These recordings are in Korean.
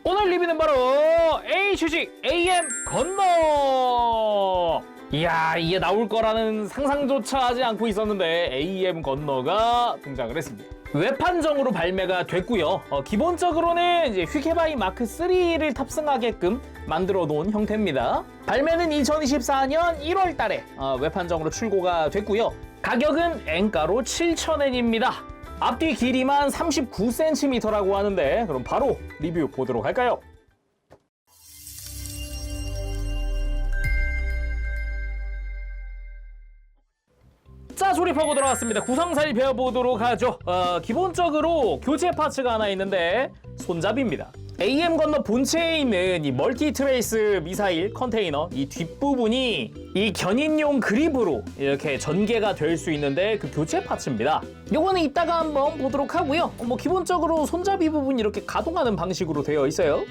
오늘 리뷰는 바로 HG AM 건너. 이야, 이게 나올 거라는 상상조차 하지 않고 있었는데 AM 건너가 등장을 했습니다. 외판정으로 발매가 됐고요. 기본적으로는 이제 휘케바이 마크 3를 탑승하게끔 만들어 놓은 형태입니다. 발매는 2024년 1월 달에 외판정으로 출고가 됐고요. 가격은 엔가로 7,000엔입니다. 앞뒤 길이만 39cm라고 하는데 그럼 바로 리뷰 보도록 할까요? 자, 조립하고 들어왔습니다. 구성 살펴보도록 하죠. 기본적으로 교체 파츠가 하나 있는데 손잡이입니다. AM 건너 본체에 있는 이 멀티 트레이스 미사일 컨테이너 이 뒷부분이 이 견인용 그립으로 이렇게 전개가 될 수 있는데 그 교체 파츠입니다. 요거는 이따가 한번 보도록 하고요. 기본적으로 손잡이 부분이 이렇게 가동하는 방식으로 되어 있어요.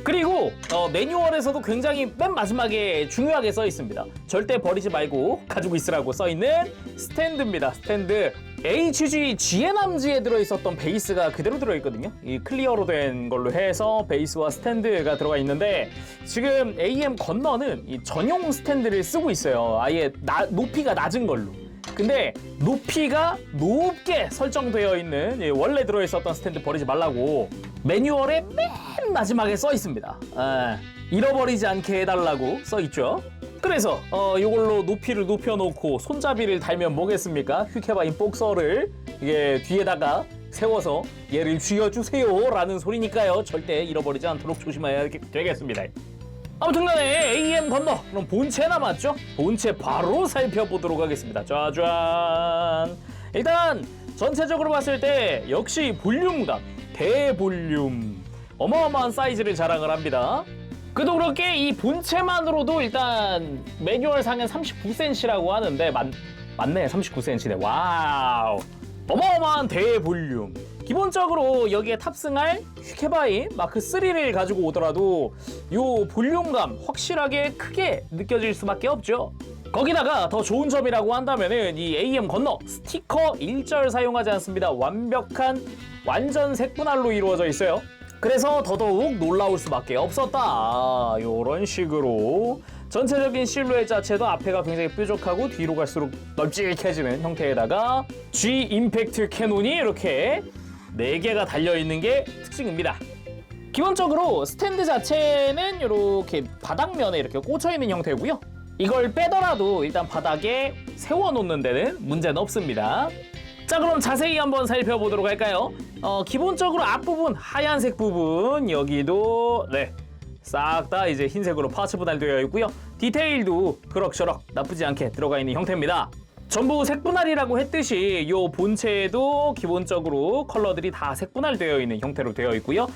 그리고 매뉴얼에서도 굉장히 맨 마지막에 중요하게 써 있습니다. 절대 버리지 말고 가지고 있으라고 써 있는 스탠드입니다. 스탠드. HG GN암지에 들어있었던 베이스가 그대로 들어있거든요. 이 클리어로 된 걸로 해서 베이스와 스탠드가 들어가 있는데 지금 AM 건너는 이 전용 스탠드를 쓰고 있어요. 아예 높이가 낮은 걸로. 근데 높이가 높게 설정되어 있는 원래 들어있었던 스탠드 버리지 말라고 매뉴얼에 맨 마지막에 써 있습니다. 잃어버리지 않게 해달라고 써 있죠. 그래서 이걸로 높이를 높여놓고 손잡이를 달면 뭐겠습니까? 휘케바인 복서를 이게 뒤에다가 세워서 얘를 쥐어주세요 라는 소리니까요. 절대 잃어버리지 않도록 조심해야 되겠습니다. 아무튼간에 AM 건너 그럼 본체 남았죠? 본체 바로 살펴보도록 하겠습니다. 짜잔. 일단 전체적으로 봤을 때 역시 볼륨감 대볼륨 어마어마한 사이즈를 자랑을 합니다. 그도 그렇게 이 본체만으로도 일단 매뉴얼상엔 39cm라고 하는데 맞네 39cm네. 와우, 어마어마한 대볼륨. 기본적으로 여기에 탑승할 휘케바이 마크 3를 가지고 오더라도 요 볼륨감 확실하게 크게 느껴질 수밖에 없죠. 거기다가 더 좋은 점이라고 한다면은 이 AM 건너 스티커 일절 사용하지 않습니다. 완벽한 완전 색분할로 이루어져 있어요. 그래서 더더욱 놀라울 수밖에 없었다. 요런 식으로 전체적인 실루엣 자체도 앞에가 굉장히 뾰족하고 뒤로 갈수록 널찍해지는 형태에다가 G 임팩트 캐논이 이렇게 4개가 달려있는 게 특징입니다. 기본적으로 스탠드 자체는 이렇게 바닥면에 이렇게 꽂혀있는 형태고요. 이걸 빼더라도 일단 바닥에 세워놓는 데는 문제는 없습니다. 자, 그럼 자세히 한번 살펴보도록 할까요? 기본적으로 앞부분 하얀색 부분 여기도 싹 다 이제 흰색으로 파츠 분할되어 있고요. 디테일도 그럭저럭 나쁘지 않게 들어가 있는 형태입니다. 전부 색분할이라고 했듯이 이 본체에도 기본적으로 컬러들이 다 색분할되어 있는 형태로 되어 있고요.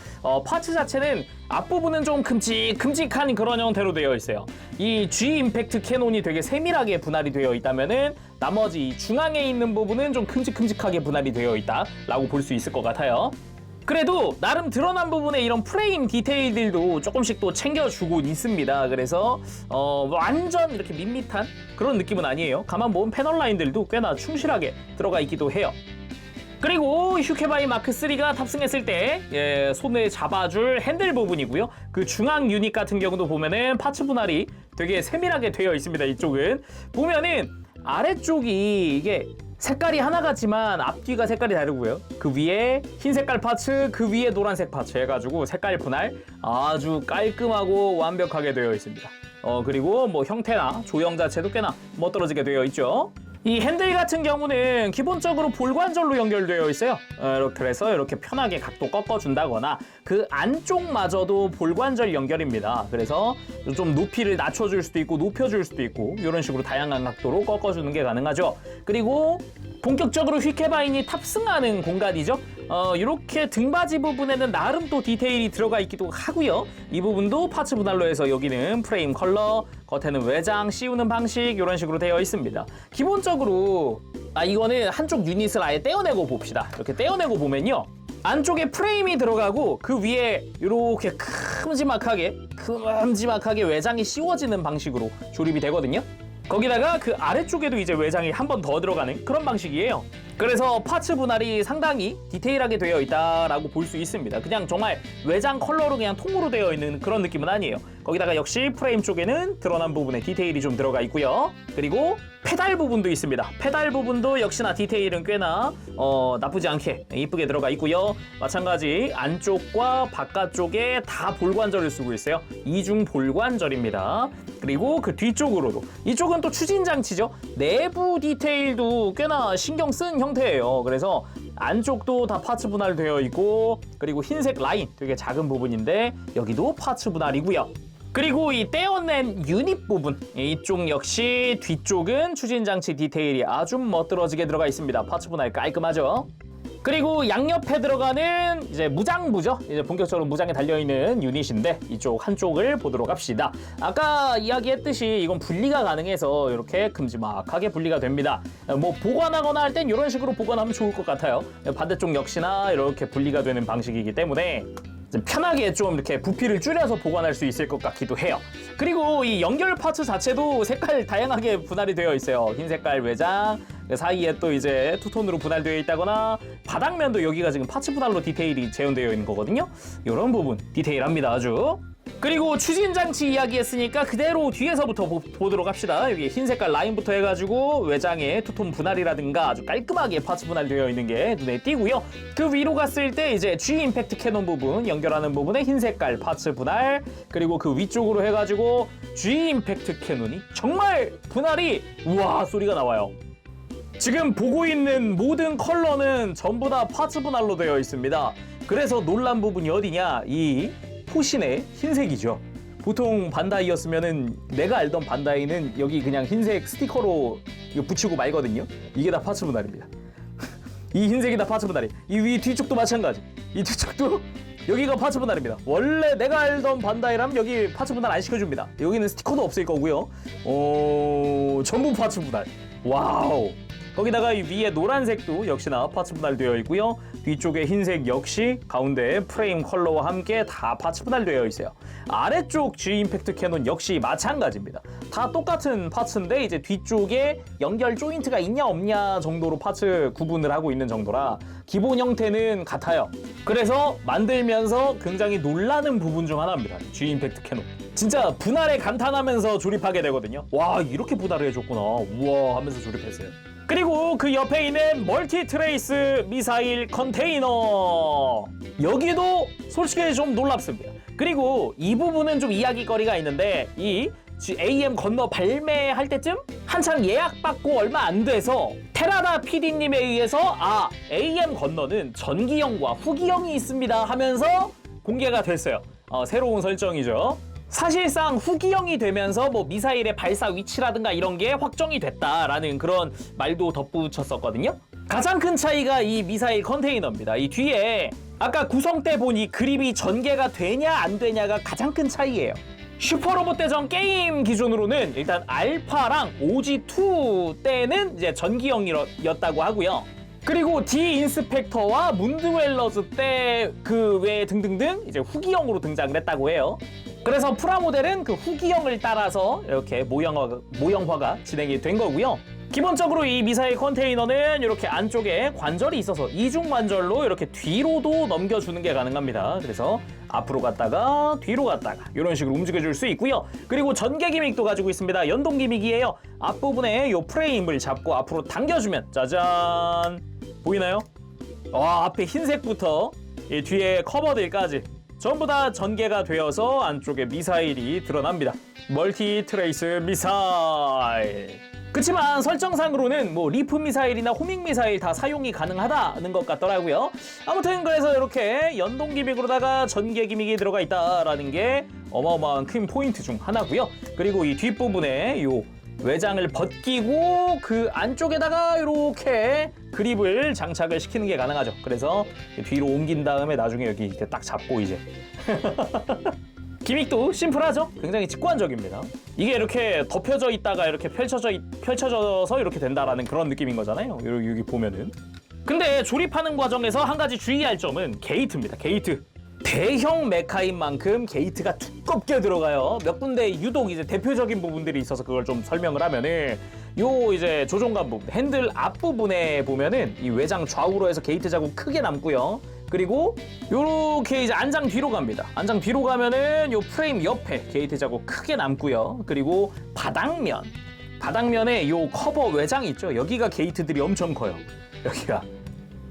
파츠 자체는 앞부분은 좀 큼직한 그런 형태로 되어 있어요. 이 G 임팩트 캐논이 되게 세밀하게 분할이 되어 있다면은 나머지 중앙에 있는 부분은 좀 큼직하게 분할이 되어 있다라고 볼 수 있을 것 같아요. 그래도 나름 드러난 부분에 이런 프레임 디테일들도 조금씩 또 챙겨주고 있습니다. 그래서 완전 이렇게 밋밋한 그런 느낌은 아니에요. 가만 보면 패널 라인들도 꽤나 충실하게 들어가 있기도 해요. 그리고 휘케바이 마크 3가 탑승했을 때 손에 잡아줄 핸들 부분이고요. 그 중앙 유닛 같은 경우도 보면은 파츠 분할이 되게 세밀하게 되어 있습니다. 이쪽은 보면은 아래쪽이 이게 색깔이 하나 같지만 앞뒤가 색깔이 다르고요. 그 위에 흰 색깔 파츠, 그 위에 노란색 파츠 해가지고 색깔 분할 아주 깔끔하고 완벽하게 되어 있습니다. 그리고 뭐 형태나 조형 자체도 꽤나 멋들어지게 되어 있죠. 이 핸들 같은 경우는 기본적으로 볼관절로 연결되어 있어요. 이렇게 해서 이렇게 편하게 각도 꺾어준다거나 그 안쪽마저도 볼관절 연결입니다. 그래서 좀 높이를 낮춰줄 수도 있고 높여줄 수도 있고 이런 식으로 다양한 각도로 꺾어주는 게 가능하죠. 그리고 본격적으로 휘케바인이 탑승하는 공간이죠. 이렇게 등받이 부분에는 나름 또 디테일이 들어가 있기도 하고요. 이 부분도 파츠 분할로 해서 여기는 프레임 컬러, 겉에는 외장 씌우는 방식 이런 식으로 되어 있습니다. 기본적으로 이거는 한쪽 유닛을 아예 떼어내고 봅시다. 이렇게 떼어내고 보면요. 안쪽에 프레임이 들어가고 그 위에 이렇게 큼지막하게 외장이 씌워지는 방식으로 조립이 되거든요. 거기다가 그 아래쪽에도 이제 외장이 한 번 더 들어가는 그런 방식이에요. 그래서 파츠 분할이 상당히 디테일하게 되어 있다라고 볼 수 있습니다. 그냥 정말 외장 컬러로 그냥 통으로 되어 있는 그런 느낌은 아니에요. 거기다가 역시 프레임 쪽에는 드러난 부분에 디테일이 좀 들어가 있고요. 그리고 페달 부분도 있습니다. 페달 부분도 역시나 디테일은 꽤나 나쁘지 않게 이쁘게 들어가 있고요. 마찬가지 안쪽과 바깥쪽에 다 볼관절을 쓰고 있어요. 이중 볼관절입니다. 그리고 그 뒤쪽으로도 이쪽은 또 추진 장치죠. 내부 디테일도 꽤나 신경 쓴 형태예요. 그래서 안쪽도 다 파츠 분할되어 있고 그리고 흰색 라인 되게 작은 부분인데 여기도 파츠 분할이고요. 그리고 이 떼어낸 유닛 부분 이쪽 역시 뒤쪽은 추진 장치 디테일이 아주 멋들어지게 들어가 있습니다. 파츠 분할 깔끔하죠. 그리고 양옆에 들어가는 이제 무장부죠. 이제 본격적으로 무장에 달려있는 유닛인데 이쪽 한쪽을 보도록 합시다. 아까 이야기했듯이 이건 분리가 가능해서 이렇게 큼지막하게 분리가 됩니다. 뭐 보관하거나 할 땐 이런 식으로 보관하면 좋을 것 같아요. 반대쪽 역시나 이렇게 분리가 되는 방식이기 때문에 좀 편하게 좀 이렇게 부피를 줄여서 보관할 수 있을 것 같기도 해요. 그리고 이 연결 파츠 자체도 색깔 다양하게 분할이 되어 있어요. 흰 색깔 외장, 그 사이에 또 이제 투톤으로 분할되어 있다거나 바닥면도 여기가 지금 파츠 분할로 디테일이 재현되어 있는 거거든요. 이런 부분 디테일합니다 아주. 그리고 추진 장치 이야기했으니까 그대로 뒤에서부터 보도록 합시다. 여기 흰 색깔 라인부터 해가지고 외장에 투톤 분할이라든가 아주 깔끔하게 파츠 분할되어 있는 게 눈에 띄고요. 그 위로 갔을 때 이제 G 임팩트 캐논 부분 연결하는 부분에 흰 색깔 파츠 분할, 그리고 그 위쪽으로 해가지고 G 임팩트 캐논이 정말 분할이 우와 소리가 나와요. 지금 보고 있는 모든 컬러는 전부 다 파츠 분할로 되어 있습니다. 그래서 놀란 부분이 어디냐, 이 포신의 흰색이죠. 보통 반다이였으면은 내가 알던 반다이는 여기 그냥 흰색 스티커로 이거 붙이고 말거든요. 이게 다 파츠 분할입니다. 이 흰색이 다 파츠 분할이. 이 위 뒤쪽도 마찬가지. 이 뒤쪽도 여기가 파츠 분할입니다. 원래 내가 알던 반다이라면 여기 파츠 분할 안 시켜줍니다. 여기는 스티커도 없을 거고요. 전부 파츠 분할. 와우. 거기다가 이 위에 노란색도 역시나 파츠 분할되어 있고요. 뒤쪽에 흰색 역시 가운데 프레임 컬러와 함께 다 파츠 분할되어 있어요. 아래쪽 G 임팩트 캐논 역시 마찬가지입니다. 다 똑같은 파츠인데 이제 뒤쪽에 연결 조인트가 있냐 없냐 정도로 파츠 구분을 하고 있는 정도라 기본 형태는 같아요. 그래서 만들면서 굉장히 놀라는 부분 중 하나입니다. G 임팩트 캐논. 진짜 분할에 감탄하면서 조립하게 되거든요. 와, 이렇게 분할을 해줬구나. 우와 하면서 조립했어요. 그리고 그 옆에 있는 멀티 트레이스 미사일 컨테이너, 여기도 솔직히 좀 놀랍습니다. 그리고 이 부분은 좀 이야기거리가 있는데 이 AM 건너 발매할 때쯤 한창 예약받고 얼마 안 돼서 테라다 PD님에 의해서 AM 건너는 전기형과 후기형이 있습니다 하면서 공개가 됐어요. 새로운 설정이죠. 사실상 후기형이 되면서 뭐 미사일의 발사 위치라든가 이런 게 확정이 됐다라는 그런 말도 덧붙였었거든요. 가장 큰 차이가 이 미사일 컨테이너입니다. 이 뒤에 아까 구성 때 보니 그립이 전개가 되냐 안 되냐가 가장 큰 차이예요. 슈퍼로봇 대전 게임 기준으로는 일단 알파랑 OG2 때는 이제 전기형이었다고 하고요. 그리고 D 인스펙터와 문드웰러즈 때 그 외 등등등 이제 후기형으로 등장을 했다고 해요. 그래서 프라모델은 그 후기형을 따라서 이렇게 모형화가 진행이 된 거고요. 기본적으로 이 미사일 컨테이너는 이렇게 안쪽에 관절이 있어서 이중 관절로 이렇게 뒤로도 넘겨주는 게 가능합니다. 그래서 앞으로 갔다가 뒤로 갔다가 이런 식으로 움직여줄 수 있고요. 그리고 전개 기믹도 가지고 있습니다. 연동 기믹이에요. 앞부분에 이 프레임을 잡고 앞으로 당겨주면 짜잔, 보이나요? 앞에 흰색부터 이 뒤에 커버들까지 전부 다 전개가 되어서 안쪽에 미사일이 드러납니다. 멀티 트레이스 미사일. 그치만 설정상으로는 뭐 리프 미사일이나 호밍 미사일 다 사용이 가능하다는 것 같더라고요. 아무튼 그래서 이렇게 연동 기믹으로다가 전개 기믹이 들어가 있다라는 게 어마어마한 큰 포인트 중 하나고요. 그리고 이 뒷부분에 요 외장을 벗기고 그 안쪽에다가 이렇게 그립을 장착을 시키는 게 가능하죠. 그래서 뒤로 옮긴 다음에 나중에 여기 이렇게 딱 잡고 이제 기믹도 심플하죠? 굉장히 직관적입니다. 이게 이렇게 덮여져 있다가 이렇게 펼쳐져서 이렇게 된다라는 그런 느낌인 거잖아요. 여기 보면은. 근데 조립하는 과정에서 한 가지 주의할 점은 게이트입니다. 게이트. 대형 메카인 만큼 게이트가 두껍게 들어가요. 몇 군데 유독 이제 대표적인 부분들이 있어서 그걸 좀 설명을 하면은 요 이제 조종간 부분, 핸들 앞부분에 보면은 이 외장 좌우로 해서 게이트 자국 크게 남고요. 그리고 요렇게 이제 안장 뒤로 갑니다. 안장 뒤로 가면은 요 프레임 옆에 게이트 자국 크게 남고요. 그리고 바닥면에 요 커버 외장 있죠. 여기가 게이트들이 엄청 커요. 여기가.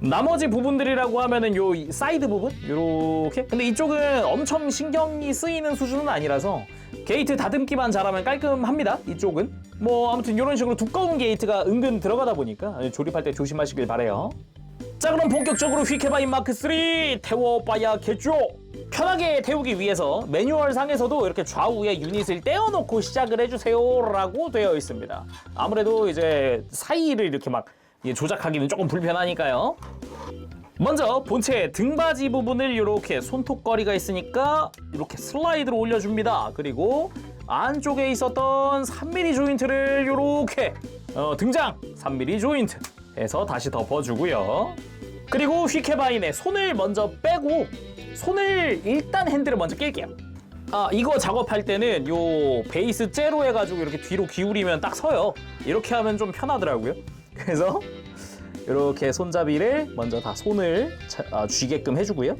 나머지 부분들이라고 하면은 요 사이드 부분 요렇게. 근데 이쪽은 엄청 신경이 쓰이는 수준은 아니라서 게이트 다듬기만 잘하면 깔끔합니다. 이쪽은 뭐 아무튼 이런 식으로 두꺼운 게이트가 은근 들어가다 보니까 조립할 때 조심하시길 바래요. 자, 그럼 본격적으로 휘케바인 마크 3 태워봐야겠죠. 편하게 태우기 위해서 매뉴얼 상에서도 이렇게 좌우에 유닛을 떼어놓고 시작을 해주세요라고 되어 있습니다. 아무래도 이제 사이를 이렇게 막 조작하기는 조금 불편하니까요. 먼저 본체 등받이 부분을 이렇게 손톱거리가 있으니까 이렇게 슬라이드로 올려줍니다. 그리고 안쪽에 있었던 3mm 조인트를 이렇게 등장 3mm 조인트 해서 다시 덮어주고요. 그리고 휘케바인의 손을 먼저 빼고 손을 일단 핸들을 먼저 낄게요. 이거 작업할 때는 요 베이스 째로 해가지고 이렇게 뒤로 기울이면 딱 서요. 이렇게 하면 좀 편하더라고요. 그래서 이렇게 손잡이를 먼저 다 손을 쥐게끔 해주고요.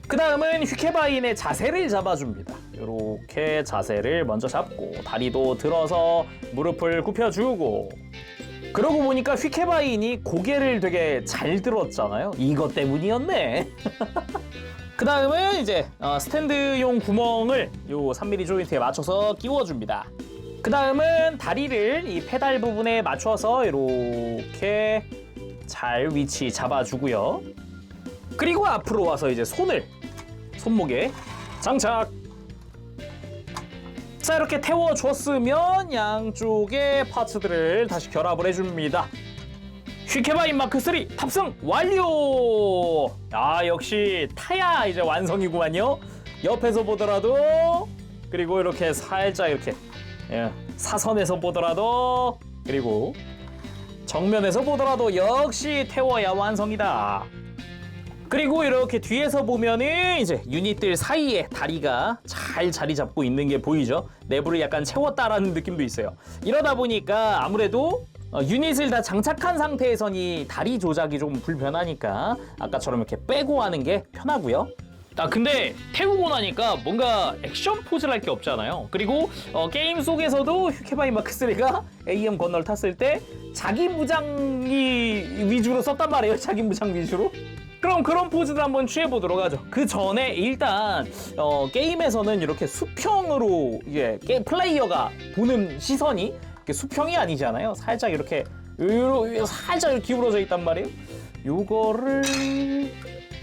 그 다음은 휘케바인의 자세를 잡아줍니다. 이렇게 자세를 먼저 잡고 다리도 들어서 무릎을 굽혀주고, 그러고 보니까 휘케바인이 고개를 되게 잘 들었잖아요. 이것 때문이었네. 그 다음은 이제 스탠드용 구멍을 요 3mm 조인트에 맞춰서 끼워줍니다. 그 다음은 다리를 이 페달 부분에 맞춰서 이렇게 잘 위치 잡아주고요. 그리고 앞으로 와서 이제 손목에 장착. 자, 이렇게 태워줬으면 양쪽의 파츠들을 다시 결합을 해줍니다. 휘케바인 마크 3 탑승 완료! 역시 타야 이제 완성이구만요. 옆에서 보더라도, 그리고 이렇게 살짝 이렇게 사선에서 보더라도, 그리고 정면에서 보더라도 역시 태워야 완성이다. 그리고 이렇게 뒤에서 보면은 이제 유닛들 사이에 다리가 잘 자리 잡고 있는 게 보이죠? 내부를 약간 채웠다라는 느낌도 있어요. 이러다 보니까 아무래도 유닛을 다 장착한 상태에서는 다리 조작이 조금 불편하니까 아까처럼 이렇게 빼고 하는 게 편하고요. 근데 태우고 나니까 뭔가 액션 포즈를 할 게 없잖아요. 그리고 게임 속에서도 휘케바인 마크 3가 AM 건널 탔을 때 자기 무장이 위주로 썼단 말이에요. 자기 무장 위주로. 그럼 그런 포즈를 한번 취해보도록 하죠. 그 전에 일단 게임에서는 이렇게 수평으로 플레이어가 보는 시선이 이렇게 수평이 아니잖아요. 살짝 이렇게 살짝 기울어져 있단 말이에요. 요거를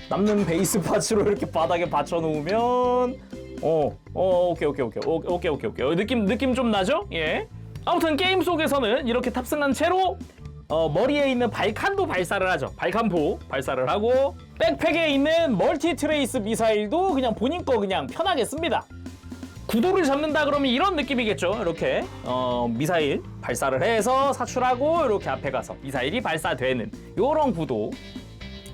남는 베이스 파츠로 이렇게 바닥에 받쳐놓으면 오케이. 느낌 좀 나죠? 예. 아무튼 게임 속에서는 이렇게 탑승한 채로 머리에 있는 발칸도 발사를 하죠. 발칸포 발사를 하고, 백팩에 있는 멀티 트레이스 미사일도 그냥 본인 거 그냥 편하게 씁니다. 구도를 잡는다 그러면 이런 느낌이겠죠. 이렇게 미사일 발사를 해서 사출하고 이렇게 앞에 가서 미사일이 발사되는 이런 구도.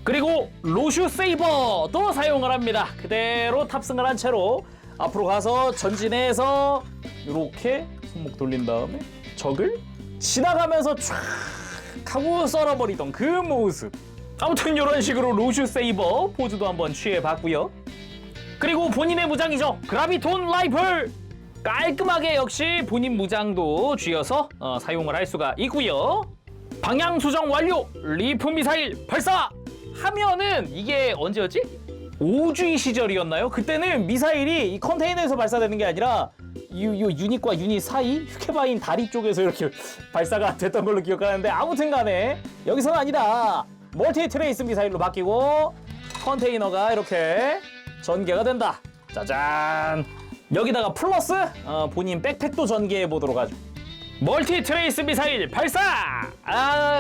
그리고 로슈 세이버도 사용을 합니다. 그대로 탑승을 한 채로 앞으로 가서 전진해서 이렇게 손목 돌린 다음에 적을 지나가면서 쫙 하고 썰어버리던 그 모습. 아무튼 이런 식으로 로슈 세이버 포즈도 한번 취해봤고요. 그리고 본인의 무장이죠. 그라비톤 라이플. 깔끔하게 역시 본인 무장도 쥐어서 사용을 할 수가 있고요. 방향 수정 완료. 리프 미사일 발사. 하면은 이게 언제였지? 5G 시절이었나요? 그때는 미사일이 이 컨테이너에서 발사되는 게 아니라 유닛과 유닛 사이 휘케바인 다리 쪽에서 이렇게 발사가 됐던 걸로 기억하는데, 아무튼 간에 여기서는 아니다. 멀티 트레이스 미사일로 바뀌고 컨테이너가 이렇게 전개가 된다. 짜잔. 여기다가 플러스 본인 백팩도 전개해 보도록 하죠. 멀티 트레이스 미사일 발사!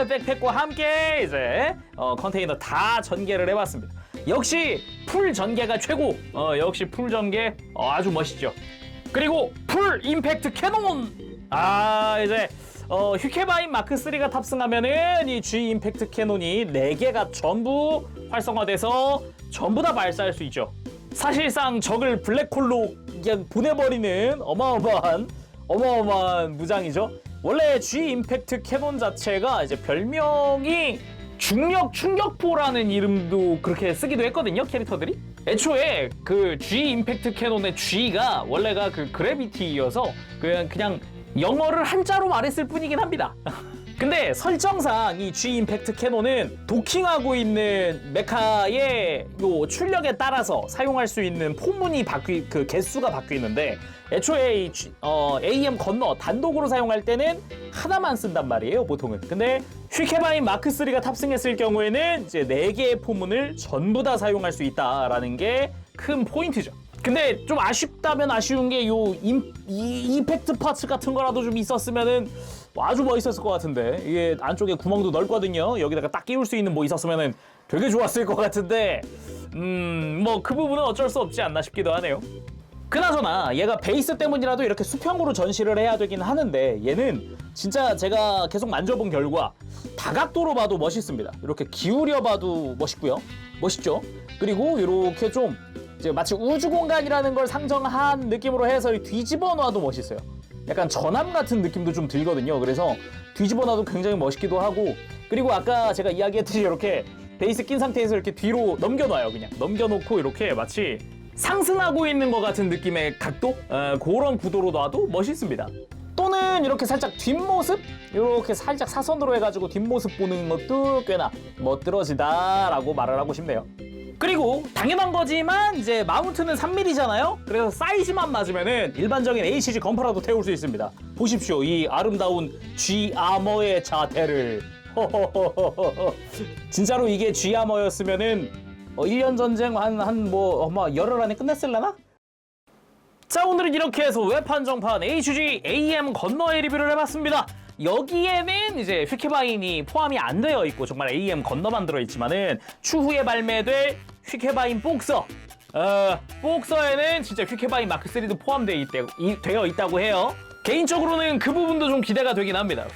백팩과 함께 이제 컨테이너 다 전개를 해봤습니다. 역시 풀 전개가 최고. 역시 풀 전개 아주 멋있죠. 그리고 풀 임팩트 캐논. 이제 휘케바인 마크 3가 탑승하면은 이 G 임팩트 캐논이 4개가 전부 활성화돼서 전부 다 발사할 수 있죠. 사실상 적을 블랙홀로 그냥 보내버리는 어마어마한 무장이죠. 원래 G 임팩트 캐논 자체가 이제 별명이 중력 충격포라는 이름도 그렇게 쓰기도 했거든요, 캐릭터들이. 애초에 그 G 임팩트 캐논의 G가 원래가 그 그래비티여서 그냥 영어를 한자로 말했을 뿐이긴 합니다. 근데 설정상 이 G 임팩트 캐논은 도킹하고 있는 메카의 요 출력에 따라서 사용할 수 있는 포문이 그 개수가 바뀌는데 애초에 이 AM 건너 단독으로 사용할 때는 하나만 쓴단 말이에요, 보통은. 근데 휘케바인 마크 3가 탑승했을 경우에는 이제 4개의 포문을 전부 다 사용할 수 있다라는 게 큰 포인트죠. 근데 좀 아쉽다면 아쉬운 게 요 이펙트 파츠 같은 거라도 좀 있었으면은 아주 멋있었을 것 같은데, 이게 안쪽에 구멍도 넓거든요. 여기다가 딱 끼울 수 있는 뭐 있었으면은 되게 좋았을 것 같은데, 뭐 그 부분은 어쩔 수 없지 않나 싶기도 하네요. 그나저나 얘가 베이스 때문이라도 이렇게 수평으로 전시를 해야 되긴 하는데, 얘는 진짜 제가 계속 만져본 결과 다각도로 봐도 멋있습니다. 이렇게 기울여 봐도 멋있고요. 멋있죠? 그리고 이렇게 좀 이제 마치 우주 공간이라는 걸 상정한 느낌으로 해서 뒤집어 놔도 멋있어요. 약간 전함 같은 느낌도 좀 들거든요. 그래서 뒤집어 놔도 굉장히 멋있기도 하고, 그리고 아까 제가 이야기했듯이 이렇게 베이스 낀 상태에서 이렇게 뒤로 넘겨놔요. 그냥 넘겨놓고 이렇게 마치 상승하고 있는 것 같은 느낌의 각도? 그런 구도로 놔도 멋있습니다. 또는 이렇게 살짝 뒷모습? 이렇게 살짝 사선으로 해가지고 뒷모습 보는 것도 꽤나 멋들어지다라고 말을 하고 싶네요. 그리고 당연한 거지만 이제 마운트는 3mm잖아요. 그래서 사이즈만 맞으면은 일반적인 HG 건파라도 태울 수 있습니다. 보십시오, 이 아름다운 G 아머의 자태를. 진짜로 이게 G 아머였으면은 1년 전쟁 뭐 열흘 안에 끝냈을라나? 자, 오늘은 이렇게 해서 웹한정판 HG AM 건너의 리뷰를 해봤습니다. 여기에는 이제 휘케바인이 포함이 안 되어 있고 정말 AM 건너만 들어있지만은 추후에 발매될 휘케바인 복서, 복서에는 진짜 휘케바인 마크 3도 되어 있다고 해요. 개인적으로는 그 부분도 좀 기대가 되긴 합니다.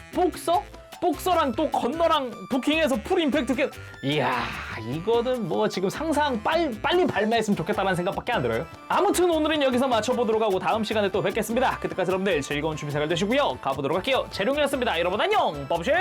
복서랑 또 건너랑 도킹해서 풀 임팩트 이야, 이거는 뭐 지금 상상 빨리 발매했으면 좋겠다는 생각밖에 안 들어요. 아무튼 오늘은 여기서 마쳐보도록 하고 다음 시간에 또 뵙겠습니다. 그때까지 여러분들 즐거운 취미 생활 되시고요. 가보도록 할게요. 재룡이었습니다. 여러분 안녕. 범쉐.